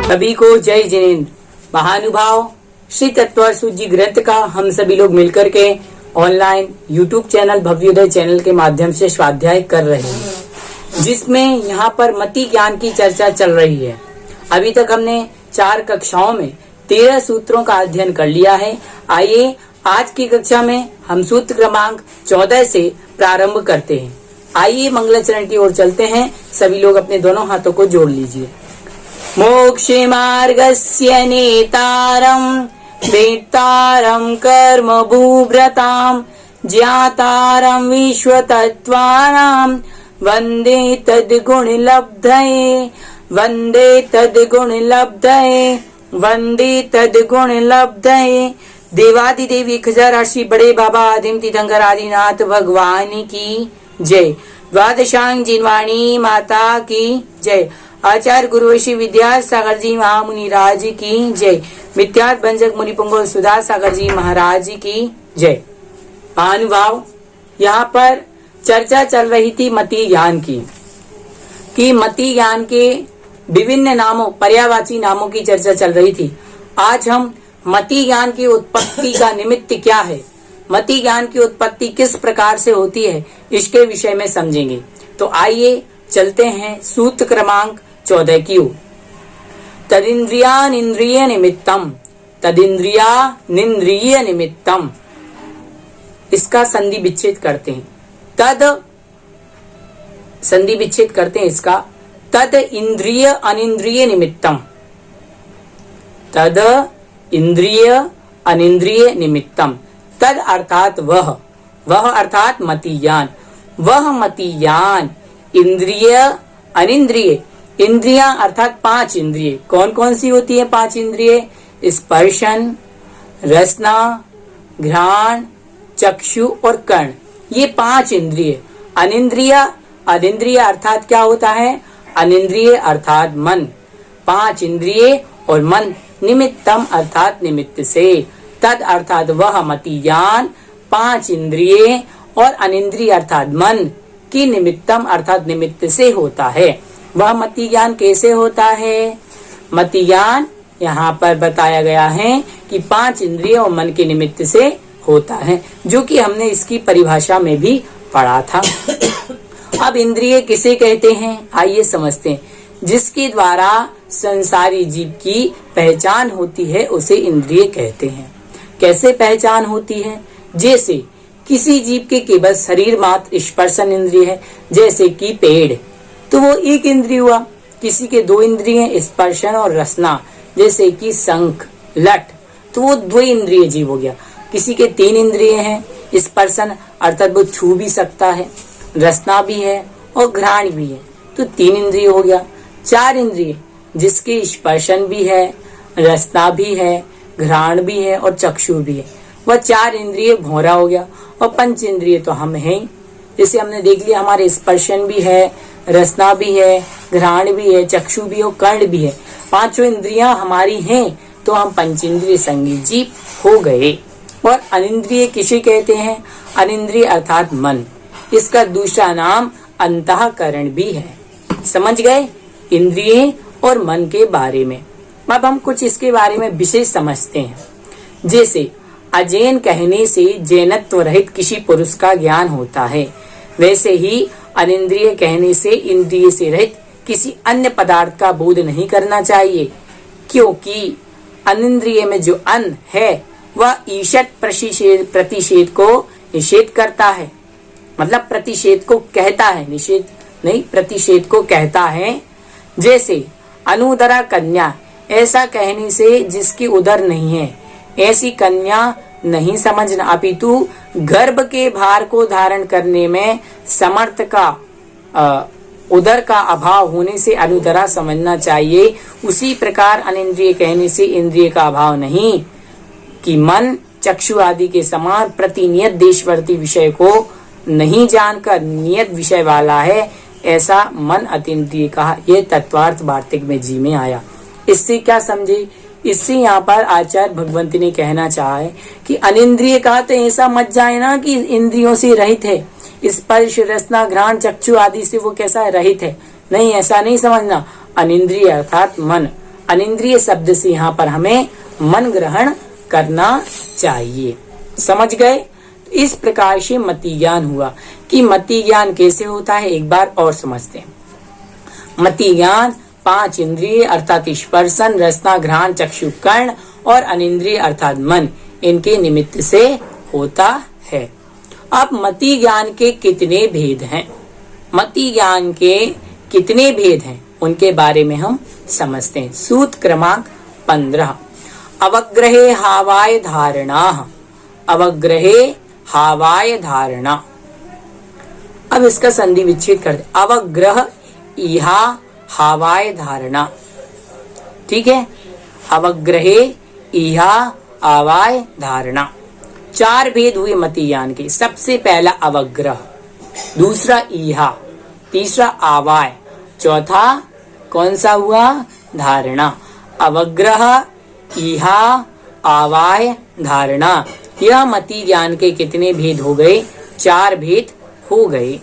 सभी को जय जिनेन्द्र। महानुभाव श्री तत्वार्थ जी ग्रंथ का हम सभी लोग मिलकर के ऑनलाइन YouTube चैनल भव्योदय चैनल के माध्यम से स्वाध्याय कर रहे हैं, जिसमें यहाँ पर मति ज्ञान की चर्चा चल रही है। अभी तक हमने 4 कक्षाओं में 13 सूत्रों का अध्ययन कर लिया है। आइए आज की कक्षा में हम सूत्र क्रमांक 14 से प्रारंभ करते हैं। आइए मंगलाचरण की ओर चलते हैं। सभी लोग अपने दोनों हाथों को जोड़ लीजिए। मोक्षे मार्गस्य नेतारं वेत्तारं कर्म भूभ्रतां ज्ञातारं विश्वतत्त्वानां वन्दे तद्गुणलब्धये वन्दे तद्गुणलब्धये वन्दे तद्गुणलब्धये। देवादिदेव 1000 राशि बड़े बाबा आदिम तीर्थंकर आदिनाथ भगवान की जय। द्वादशांग जिनवाणी माता की जय। आचार्य गुरु श्री विद्यासागर जी महामुनि राज की जय। मिथ्यार्थ भंजक मुनि पुंगव सुधा सागर जी महाराज की जय। महानुभाव, यहाँ पर चर्चा चल रही थी मति ज्ञान की, कि मति ज्ञान के विभिन्न नामों, पर्यायवाची नामों की चर्चा चल रही थी। आज हम मति ज्ञान की उत्पत्ति का निमित्त क्या है, मति ज्ञान की उत्पत्ति किस प्रकार से होती है, इसके विषय में समझेंगे। तो आइए चलते हैं सूत्र क्रमांक 14 की ओर। तदिंद्रियानिंद्रिय निमित्तम, तदिंद्रियानिंद्रिय निमित्तम, इसका संधि विच्छेद करते हैं। तद संधि विच्छेद करते हैं इसका। तद इंद्रिय अनिंद्रिय निमित्तम, तद इंद्रिय अनिंद्रिय निमित्तम। तद अर्थात वह अर्थात मति ज्ञान, वह मति ज्ञान इंद्रिय अनिंद्रिय। इंद्रियां अर्थात 5 इंद्रिय। कौन कौन सी होती है 5 इंद्रिय? स्पर्शन, रसना, घ्राण, चक्षु और कर्ण, ये 5 इंद्रिय। अनिंद्रिय अर्थात क्या होता है? अनिंद्रिय अर्थात मन। 5 इंद्रिय और मन निमित्तम अर्थात निमित्त से। तद अर्थात वह मति ज्ञान 5 इंद्रिय और अनिंद्रिय अर्थात मन की निमित्तम अर्थात निमित्त से होता है। वह मति ज्ञान कैसे होता है? मति ज्ञान यहाँ पर बताया गया है कि 5 इंद्रिय और मन के निमित्त से होता है, जो कि हमने इसकी परिभाषा में भी पढ़ा था। अब इंद्रिय किसे कहते हैं, आइए समझते हैं। जिसके द्वारा संसारी जीव की पहचान होती है उसे इंद्रिय कहते हैं। कैसे पहचान होती है? जैसे किसी जीव के केवल शरीर मात्र स्पर्शन इंद्रिय है, जैसे कि पेड़, तो वो एक इंद्रिय हुआ। किसी के 2 इंद्रिय स्पर्शन और रसना, जैसे कि शंख, लठ, तो वो 2 इंद्रिय जीव हो गया। किसी के 3 इंद्रिय हैं, स्पर्शन अर्थात वो छू भी सकता है, रसना भी है और घ्राण भी है, तो 3 इंद्रिय हो गया। 4 इंद्रिय जिसके स्पर्शन भी है, रसना भी है, घ्राण भी है और चक्षु भी है, वह 4 इंद्रिय भौरा हो गया। और 5 इंद्रिय तो हम हैं, जैसे हमने देख लिया, हमारे स्पर्शन भी है, रसना भी है, घ्राण भी है, चक्षु भी और कर्ण भी है। 5 इंद्रियां हमारी हैं, तो हम पंचेंद्रिय संगी जीव हो गए। और अनिंद्रिय किसे कहते हैं? अनिंद्रिय अर्थात मन। इसका दूसरा नाम अंतःकरण भी है। समझ गए इंद्रिय और मन के बारे में। अब हम कुछ इसके बारे में विशेष समझते हैं। जैसे अजैन कहने से जैनत्व रहित किसी पुरुष का ज्ञान होता है, वैसे ही अनिंद्रिय कहने से इंद्रिय से रहित किसी अन्य पदार्थ का बोध नहीं करना चाहिए, क्योंकि अनिंद्रिय में जो अन है वह ईषत् प्रतिषेध को निषेध करता है, मतलब प्रतिषेध को कहता है, निषेध नहीं, प्रतिषेध को कहता है। जैसे अनुदरा कन्या, ऐसा कहने से जिसकी उदर नहीं है, ऐसी कन्या नहीं समझना, अपितु गर्भ के भार को धारण करने में समर्थ का उदर का अभाव होने से अनुदरा समझना चाहिए। उसी प्रकार अनिंद्रिय कहने से इंद्रिय का अभाव नहीं, कि मन चक्षु आदि के समान प्रतिनियत देशवर्ती विषय को नहीं जानकर नियत विषय वाला है, ऐसा मन अतीन्द्रिय कहा। यह तत्वार्थ वार्तिक में जी में आया। इससे क्या समझे? इससे यहाँ पर आचार्य भगवंती ने कहना चाहा है कि अनिंद्रिय कहा तो ऐसा मत जाए ना कि इंद्रियों से रहित है, स्पर्श रसना घ्राण चक्षु आदि से वो कैसा है? रहित है। नहीं, ऐसा नहीं समझना। अनिंद्रिय अर्थात मन, अनिंद्रिय शब्द से यहाँ पर हमें मन ग्रहण करना चाहिए। समझ गए? इस प्रकार से मति ज्ञान हुआ। कि मति ज्ञान कैसे होता है एक बार और समझते हैं। मति ज्ञान 5 इंद्रिय अर्थात स्पर्शन, रसना, घ्राण, चक्षु, कर्ण और अनिंद्रिय अर्थात मन, इनके निमित्त से होता है। अब मति ज्ञान के कितने भेद हैं? मति ज्ञान के कितने भेद हैं उनके बारे में हम समझते हैं। सूत्र क्रमांक 15। अवग्रहे हावाय धारणा। अवग्रहे हावाय धारणा। अब इसका संधि विच्छेद कर दे। अवग्रह इहा हावाय धारणा। ठीक है, अवग्रहे इहा आवाय धारणा। 4 भेद हुए मति ज्ञान के। सबसे पहला अवग्रह, दूसरा इहा, तीसरा आवाय, चौथा कौन सा हुआ? धारणा। अवग्रह, इहा, आवाय, धारणा। यह मति ज्ञान के कितने भेद हो गए? 4 भेद हो गए।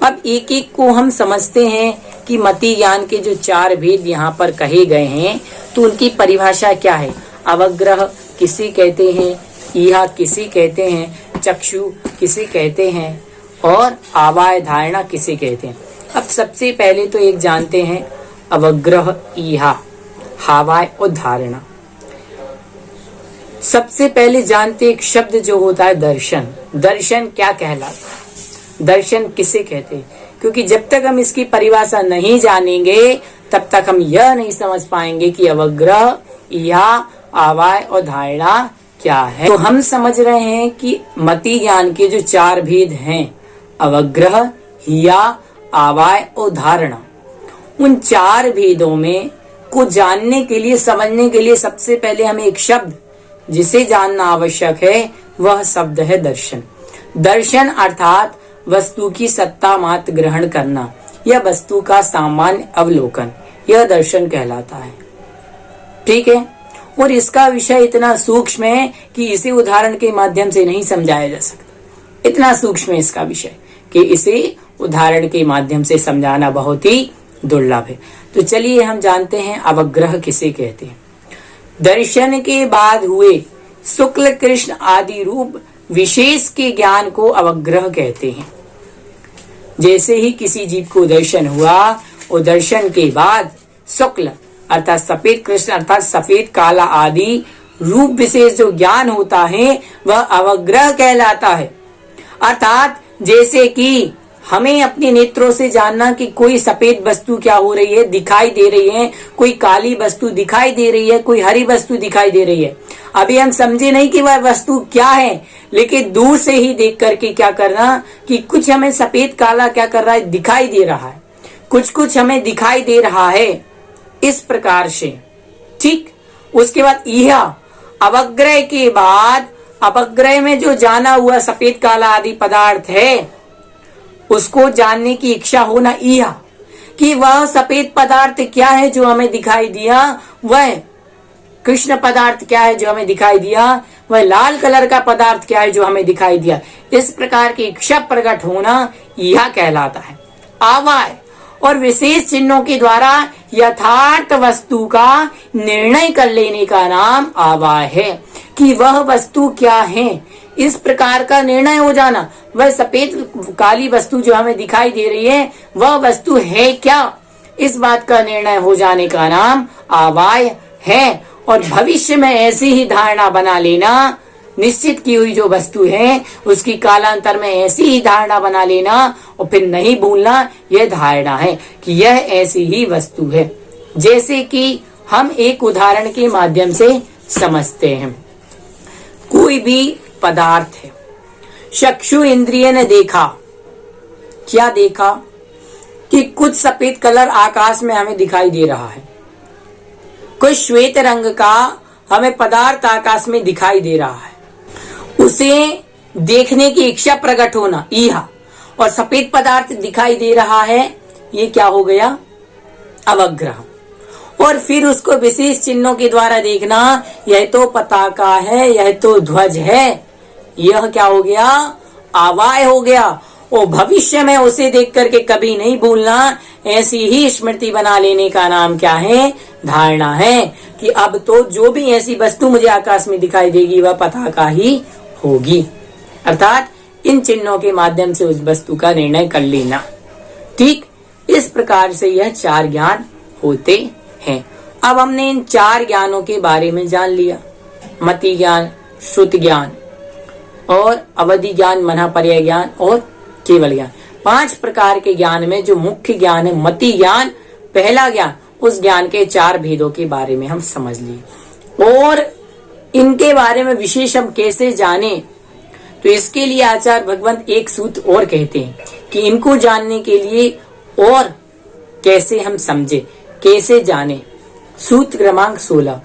अब एक एक को हम समझते हैं कि मति ज्ञान के जो 4 भेद यहाँ पर कहे गए हैं तो उनकी परिभाषा क्या है। अवग्रह किसे कहते हैं, इहा किसे कहते हैं, चक्षु किसे कहते हैं और आवाय धारणा किसे कहते हैं। अब सबसे पहले तो एक जानते हैं अवग्रह, इहा, हावाय और धारणा। सबसे पहले जानते एक शब्द जो होता है दर्शन। दर्शन क्या कहलाता है? दर्शन किसे कहते हैं? क्योंकि जब तक हम इसकी परिभाषा नहीं जानेंगे तब तक हम यह नहीं समझ पाएंगे कि अवग्रह, इहा, आवाय और धारणा क्या है। तो हम समझ रहे हैं कि मति ज्ञान के जो 4 भेद हैं, अवग्रह, हिया, आवाय और धारणा, उन 4 भेदों में को जानने के लिए, समझने के लिए सबसे पहले हमें एक शब्द जिसे जानना आवश्यक है, वह शब्द है दर्शन। दर्शन अर्थात वस्तु की सत्ता मात्र ग्रहण करना या वस्तु का सामान्य अवलोकन, यह दर्शन कहलाता है। ठीक है, और इसका विषय इतना सूक्ष्म है कि इसे उदाहरण के माध्यम से नहीं समझाया जा सकता। इतना सूक्ष्म है इसका विषय कि इसे उदाहरण के माध्यम से समझाना बहुत ही दुर्लभ है। तो चलिए हम जानते हैं अवग्रह किसे कहते हैं। दर्शन के बाद हुए शुक्ल, कृष्ण आदि रूप विशेष के ज्ञान को अवग्रह कहते हैं। जैसे ही किसी जीव को दर्शन हुआ और दर्शन के बाद शुक्ल अर्थात सफेद, कृष्ण अर्थात सफेद, काला आदि रूप विशेष जो ज्ञान होता है वह अवग्रह कहलाता है। अर्थात जैसे कि हमें अपने नेत्रों से जानना कि कोई सफेद वस्तु क्या हो रही है, दिखाई दे रही है, कोई काली वस्तु दिखाई दे रही है, कोई हरी वस्तु दिखाई दे रही है। अभी हम समझे नहीं कि वह वस्तु क्या है, लेकिन दूर से ही देख करके क्या करना कि कुछ हमें सफेद काला क्या कर रहा है, दिखाई दे रहा है, कुछ कुछ हमें दिखाई दे रहा है, इस प्रकार से। ठीक, उसके बाद यह अवग्रह के बाद, अपग्रह में जो जाना हुआ सफेद काला आदि पदार्थ है उसको जानने की इच्छा होना, यह कि वह सफेद पदार्थ क्या है जो हमें दिखाई दिया, वह कृष्ण पदार्थ क्या है जो हमें दिखाई दिया, वह लाल कलर का पदार्थ क्या है जो हमें दिखाई दिया। इस प्रकार की इच्छा प्रकट होना यह कहलाता है। आवाय और विशेष चिन्हों के द्वारा यथार्थ वस्तु का निर्णय कर लेने का नाम आवाय है कि वह वस्तु क्या है, इस प्रकार का निर्णय हो जाना। वह सफेद काली वस्तु जो हमें दिखाई दे रही है वह वस्तु है क्या, इस बात का निर्णय हो जाने का नाम आवाय है। और भविष्य में ऐसी ही धारणा बना लेना, निश्चित की हुई जो वस्तु है उसकी कालांतर में ऐसी ही धारणा बना लेना और फिर नहीं भूलना, यह धारणा है कि यह ऐसी ही वस्तु है। जैसे कि हम एक उदाहरण के माध्यम से समझते हैं। कोई भी पदार्थ है, चक्षु इंद्रिय ने देखा, क्या देखा कि कुछ सफेद कलर आकाश में हमें दिखाई दे रहा है, कुछ श्वेत रंग का हमें पदार्थ आकाश में दिखाई दे रहा है, उसे देखने की इच्छा प्रकट होना इहा, और सफेद पदार्थ दिखाई दे रहा है, ये क्या हो गया, अवग्रह। और फिर उसको विशेष चिन्हों के द्वारा देखना, यह तो पताका है, यह तो ध्वज है, यह क्या हो गया, आवाय हो गया। और भविष्य में उसे देख करके कभी नहीं भूलना। ऐसी ही स्मृति बना लेने का नाम क्या है? धारणा है कि अब तो जो भी ऐसी वस्तु मुझे आकाश में दिखाई देगी वह पताका ही होगी। अर्थात इन चिन्हों के माध्यम से उस वस्तु का निर्णय कर लेना। ठीक इस प्रकार से यह 4 ज्ञान होते हैं। अब हमने इन 4 ज्ञानों के बारे में जान लिया। मति ज्ञान, श्रुति ज्ञान और अवधि ज्ञान, मनःपर्यय ज्ञान और केवल ज्ञान। 5 प्रकार के ज्ञान में जो मुख्य ज्ञान है मति ज्ञान, पहला ज्ञान, उस ज्ञान के 4 भेदों के बारे में हम समझ लिए। और इनके बारे में विशेष हम कैसे जाने, तो इसके लिए आचार्य भगवंत एक सूत्र और कहते हैं कि इनको जानने के लिए और कैसे हम समझे, कैसे जाने। सूत्र क्रमांक 16,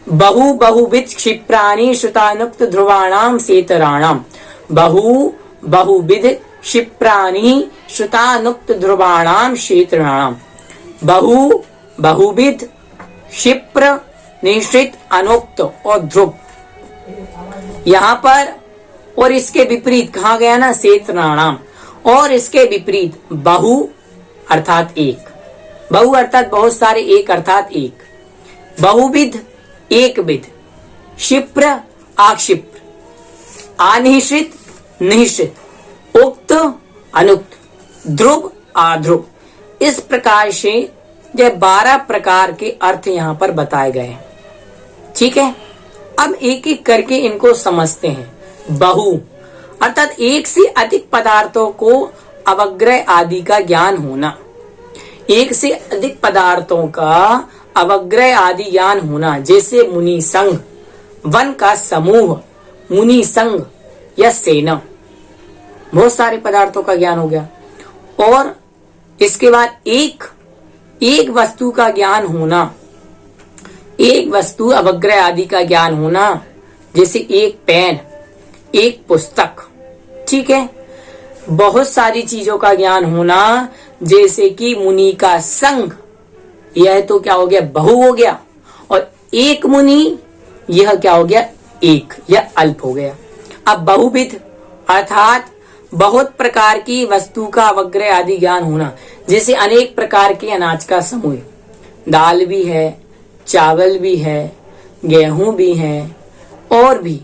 बहुविध क्षिप्राणि श्रुतानुक्त ध्रुवाणाम सेतराणाम। बहुविध क्षिप्राणि श्रुतानुक्त ध्रुवाणाम क्षेत्राणाम। बहुविध क्षिप्र, निश्चित, अनुक्त और ध्रुव। यहाँ पर और इसके विपरीत कहा गया ना, सेतराणाम, और इसके विपरीत बहु अर्थात एक। बहु अर्थात बहुत सारे, एक अर्थात एक। बहुविध एक विध, क्षिप्र आक्षिप्र, अनिश्चित निश्चित, उक्त अनुक्त, ध्रुव अध्रुव। इस प्रकार से यह 12 प्रकार के अर्थ यहाँ पर बताए गए हैं। ठीक है, अब एक एक करके इनको समझते हैं। बहु अर्थात एक से अधिक पदार्थों को अवग्रह आदि का ज्ञान होना। एक से अधिक पदार्थों का अवग्रह आदि ज्ञान होना, जैसे मुनि संघ, वन का समूह, मुनि संघ या सेना, बहुत सारे पदार्थों का ज्ञान हो गया। और इसके बाद एक वस्तु का ज्ञान होना, एक वस्तु अवग्रह आदि का ज्ञान होना, जैसे एक पेन, एक पुस्तक। ठीक है, बहुत सारी चीजों का ज्ञान होना, जैसे कि मुनि का संघ, यह तो क्या हो गया? बहु हो गया। और एक मुनि, यह क्या हो गया? एक या अल्प हो गया। अब बहुविध अर्थात बहुत प्रकार की वस्तु का अवग्रह आदि ज्ञान होना, जैसे अनेक प्रकार के अनाज का समूह, दाल भी है, चावल भी है, गेहूं भी है, और भी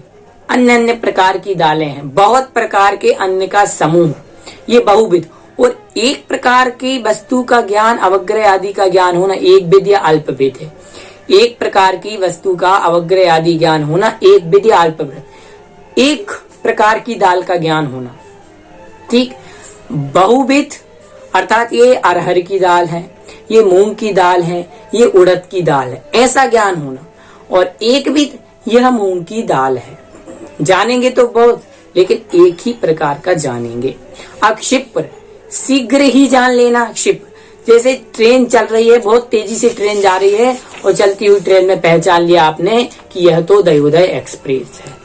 अन्य अन्य प्रकार की दालें हैं, बहुत प्रकार के अन्न का समूह, ये बहुविध। और एक प्रकार की वस्तु का ज्ञान, अवग्रह आदि का ज्ञान होना एक विध या अल्प विध है। एक प्रकार की वस्तु का अवग्रह आदि ज्ञान होना एक विध या अल्प विध। एक प्रकार की दाल का ज्ञान होना। ठीक, बहुविध अर्थात ये अरहर की दाल है, ये मूंग की दाल है, ये उड़द की दाल है, ऐसा ज्ञान होना। और एक विध, यह मूंग की दाल है। जानेंगे तो बहुत, लेकिन एक ही प्रकार का जानेंगे। अब क्षिप्र, शीघ्र ही जान लेना। क्षिप्र जैसे ट्रेन चल रही है, बहुत तेजी से ट्रेन जा रही है, और चलती हुई ट्रेन में पहचान लिया आपने कि यह तो दयोदय एक्सप्रेस है,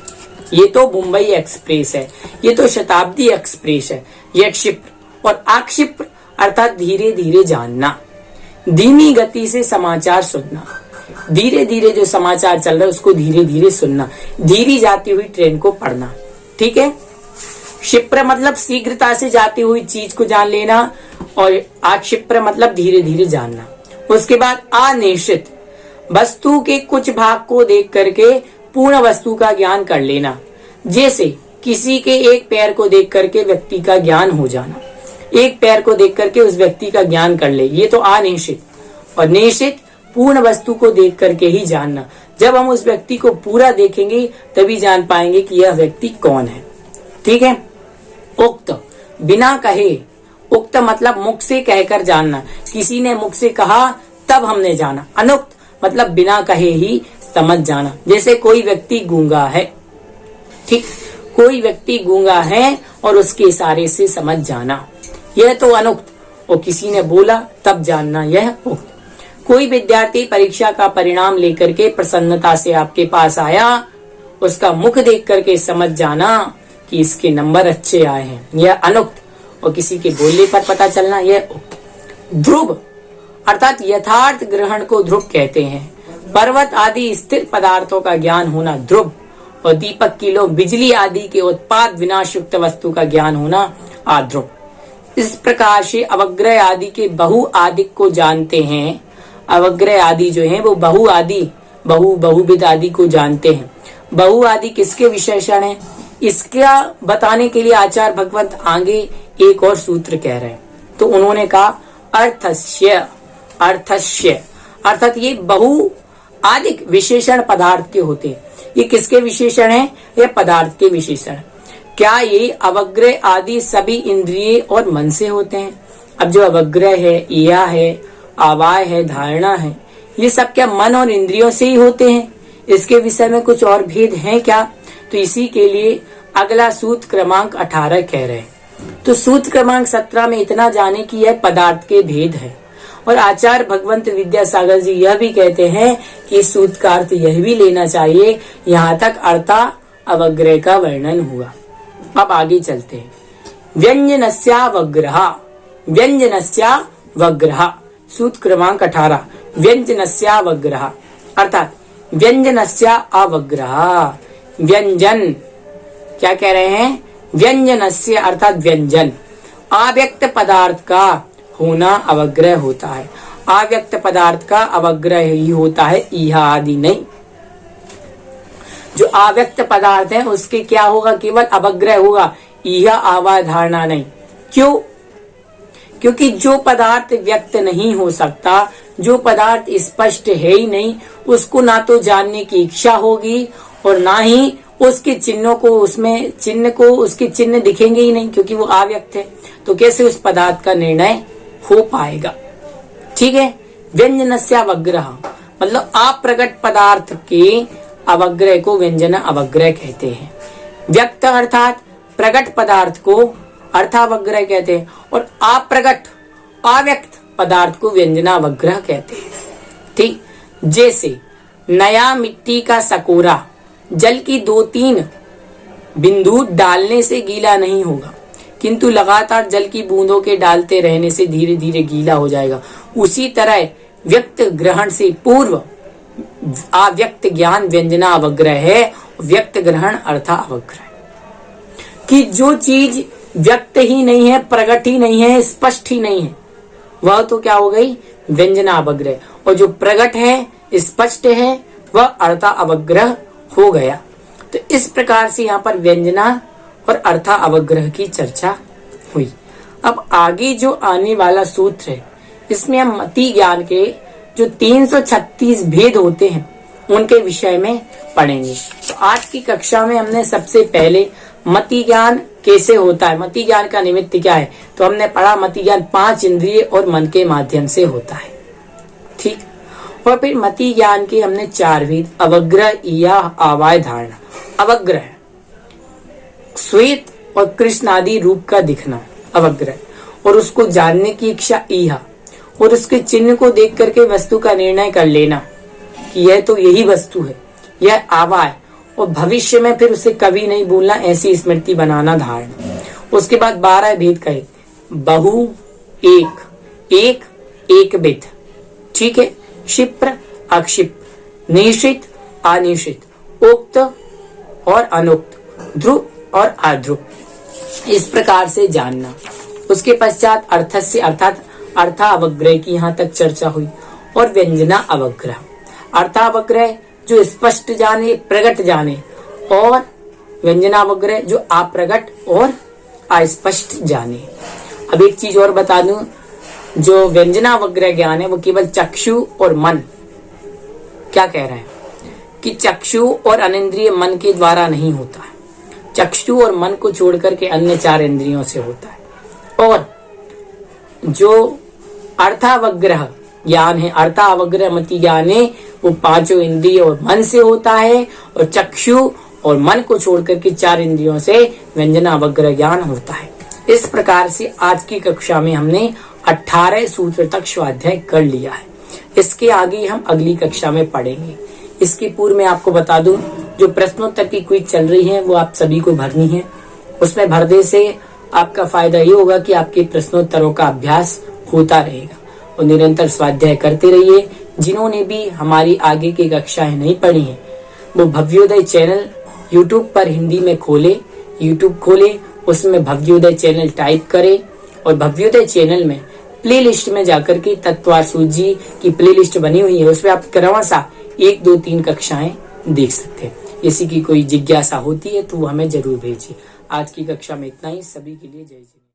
ये तो मुंबई एक्सप्रेस है, ये तो शताब्दी एक्सप्रेस है, यह क्षिप्र। और आक्षिप्र अर्थात धीरे धीरे जानना, धीमी गति से समाचार सुनना, धीरे धीरे जो समाचार चल रहा है उसको धीरे धीरे सुनना, धीरे जाती हुई ट्रेन को पढ़ना। ठीक है, क्षिप्र मतलब शीघ्रता से जाती हुई चीज को जान लेना, और आक्षिप्र मतलब धीरे धीरे जानना। उसके बाद अनिश्चित, वस्तु के कुछ भाग को देख करके पूर्ण वस्तु का ज्ञान कर लेना, जैसे किसी के एक पैर को देख करके व्यक्ति का ज्ञान हो जाना, एक पैर को देख करके उस व्यक्ति का ज्ञान कर ले, ये तो अनिश्चित। और निश्चित, पूर्ण वस्तु को देख करके ही जानना। जब हम उस व्यक्ति को पूरा देखेंगे तभी जान पाएंगे कि यह व्यक्ति कौन है। ठीक है, उक्त, बिना कहे, उक्त मतलब मुख से कहकर जानना, किसी ने मुख से कहा तब हमने जाना। अनुक्त मतलब बिना कहे ही समझ जाना, जैसे कोई व्यक्ति गूंगा है। ठीक, कोई व्यक्ति गूंगा है और उसके इशारे से समझ जाना, यह तो अनुक्त। और किसी ने बोला तब जानना, यह उक्त। कोई विद्यार्थी परीक्षा का परिणाम लेकर के प्रसन्नता से आपके पास आया, उसका मुख देख करके समझ जाना कि इसके नंबर अच्छे आए हैं, यह अनुक्त। और किसी के बोलने पर पता चलना, यह उक्त। ध्रुव अर्थात यथार्थ ग्रहण को ध्रुव कहते हैं। पर्वत आदि स्थिर पदार्थों का ज्ञान होना ध्रुव, और दीपक, किलो, बिजली आदि के उत्पाद विनाश युक्त वस्तु का ज्ञान होना आद्रुप। इस प्रकार से अवग्रह आदि के बहु आदि को जानते हैं। अवग्रह आदि जो है वो बहु आदि बहुविध आदि को जानते हैं। बहु आदि किसके विशेषण है, इसका बताने के लिए आचार्य भगवंत आगे एक और सूत्र कह रहे हैं। तो उन्होंने कहा अर्थस्य, अर्थस्य अर्थात ये बहु आदिक विशेषण पदार्थ के होते हैं। ये किसके विशेषण है, ये पदार्थ के विशेषण। क्या ये अवग्रह आदि सभी इंद्रिय और मन से होते हैं? अब जो अवग्रह है, इया है, आवाय है, धारणा है, ये सब क्या मन और इंद्रियों से ही होते हैं? इसके विषय में कुछ और भेद है क्या? तो इसी के लिए अगला सूत्र क्रमांक 18 कह रहे हैं। तो सूत्र क्रमांक 17 में इतना जाने की यह पदार्थ के भेद है। और आचार्य भगवंत विद्यासागर जी यह भी कहते हैं कि सूत्र का अर्थ यह भी लेना चाहिए। यहाँ तक अर्था अवग्रह का वर्णन हुआ। अब आगे चलते हैं। व्यंजनस्यावग्रह, व्यंजनस्यावग्रह सूत्र क्रमांक 18। व्यंजनस्यावग्रह अर्थात व्यंजनस्या अवग्रह, व्यंजन क्या कह रहे हैं, व्यंजनस्य अर्थात व्यंजन, अव्यक्त पदार्थ का होना अवग्रह होता है। अव्यक्त पदार्थ का अवग्रह ही होता है, इहा आदि नहीं। जो अव्यक्त पदार्थ है उसके क्या होगा, केवल अवग्रह होगा, इहा आवा धारणा नहीं। क्यों? क्योंकि जो पदार्थ व्यक्त नहीं हो सकता, जो पदार्थ स्पष्ट है ही नहीं, उसको ना तो जानने की इच्छा होगी और ना ही उसके चिन्हों को, उसमें चिन्ह को, उसके चिन्ह दिखेंगे ही नहीं, क्योंकि वो अव्यक्त है। तो कैसे उस पदार्थ का निर्णय हो पाएगा? ठीक है। व्यंजनस्यावग्रह मतलब अप्रगट पदार्थ के अवग्रह को व्यंजन अवग्रह कहते हैं। व्यक्त अर्थात प्रगट पदार्थ को अर्थावग्रह कहते हैं और अप्रगट अव्यक्त पदार्थ को व्यंजनावग्रह कहते हैं। ठीक, जैसे नया मिट्टी का सकोरा जल की 2-3 बिंदु डालने से गीला नहीं होगा, किंतु लगातार जल की बूंदों के डालते रहने से धीरे धीरे गीला हो जाएगा। उसी तरह व्यक्त ग्रहण से पूर्व अव्यक्त ज्ञान व्यंजनावग्रह है, व्यक्त ग्रहण अर्थावग्रह। कि जो चीज व्यक्त ही नहीं है, प्रकट ही नहीं है, स्पष्ट ही नहीं है, वह तो क्या हो गई, व्यंजनावग्रह। और जो प्रकट है, स्पष्ट है, वह अर्थावग्रह हो गया। तो इस प्रकार से यहाँ पर व्यंजना और अर्थावग्रह की चर्चा हुई। अब आगे जो आने वाला सूत्र है, इसमें हम मति ज्ञान के जो 336 भेद होते हैं उनके विषय में पढ़ेंगे। तो आज की कक्षा में हमने सबसे पहले मति ज्ञान कैसे होता है, मति ज्ञान का निमित्त क्या है, तो हमने पढ़ा मति ज्ञान 5 इंद्रिय और मन के माध्यम से होता है। ठीक। और फिर मति ज्ञान के हमने 4 भेद, अवग्रह, इया, आवाय, धारणा। अवग्रह श्वेत और कृष्ण आदि रूप का दिखना अवग्रह, और उसको जानने की इच्छा इहा, और उसके चिन्ह को देख करके वस्तु का निर्णय कर लेना कि यह तो यही वस्तु है, यह आवाय, और भविष्य में फिर उसे कभी नहीं भूलना, ऐसी स्मृति बनाना धारणा। उसके बाद 12 भेद कहे, बहु, एक, एक, एक भेद। ठीक है। क्षिप्र, अक्षिप्र, निश्चित, अनिश्चित, उक्त और अनुक्त, ध्रुव और अध्रुव, इस प्रकार से जानना। उसके पश्चात अर्थस्य अर्थात अर्थावग्रह की यहाँ तक चर्चा हुई, और व्यंजना अवग्रह। अर्थावग्रह जो स्पष्ट जाने, प्रगट जाने, और व्यंजनावग्रह जो अप्रगट और अस्पष्ट जाने। अब एक चीज और बता दूं, जो व्यंजनावग्रह ज्ञान है वो केवल चक्षु और मन, क्या कह रहे हैं कि चक्षु और अनिंद्रिय मन के द्वारा नहीं होता है, चक्षु और मन को छोड़ करके अन्य 4 इंद्रियों से होता है। और जो अर्थावग्रह ज्ञान है, अर्थावग्रह मति ज्ञान है, वो 5 इंद्रिय और मन से होता है, और चक्षु और मन को छोड़ करके 4 इंद्रियों से व्यंजनावग्रह ज्ञान होता है। इस प्रकार से आज की कक्षा में हमने 18 सूत्र तक स्वाध्याय कर लिया है। इसके आगे हम अगली कक्षा में पढ़ेंगे। इसके पूर्व में आपको बता दूं, जो प्रश्नोत्तर की क्विज चल रही है वो आप सभी को भरनी है। उसमें भरने से आपका फायदा ये होगा कि आपके प्रश्नोत्तरों का अभ्यास होता रहेगा, और निरंतर स्वाध्याय करते रहिए। जिन्होंने भी हमारी आगे की कक्षाएं नहीं पढ़ी हैं, वो भव्योदय चैनल यूट्यूब पर हिंदी में खोले, यूट्यूब खोले उसमें भव्योदय चैनल टाइप करें और भव्योदय चैनल में प्ले लिस्ट में जाकर के तत्वार सूत जी की प्ले लिस्ट बनी हुई है, उसमें आप क्रमशः 1, 2, 3 कक्षाएं देख सकते हैं। इसी की कोई जिज्ञासा होती है तो वो हमें जरूर भेजिए। आज की कक्षा में इतना ही। सभी के लिए जय जय।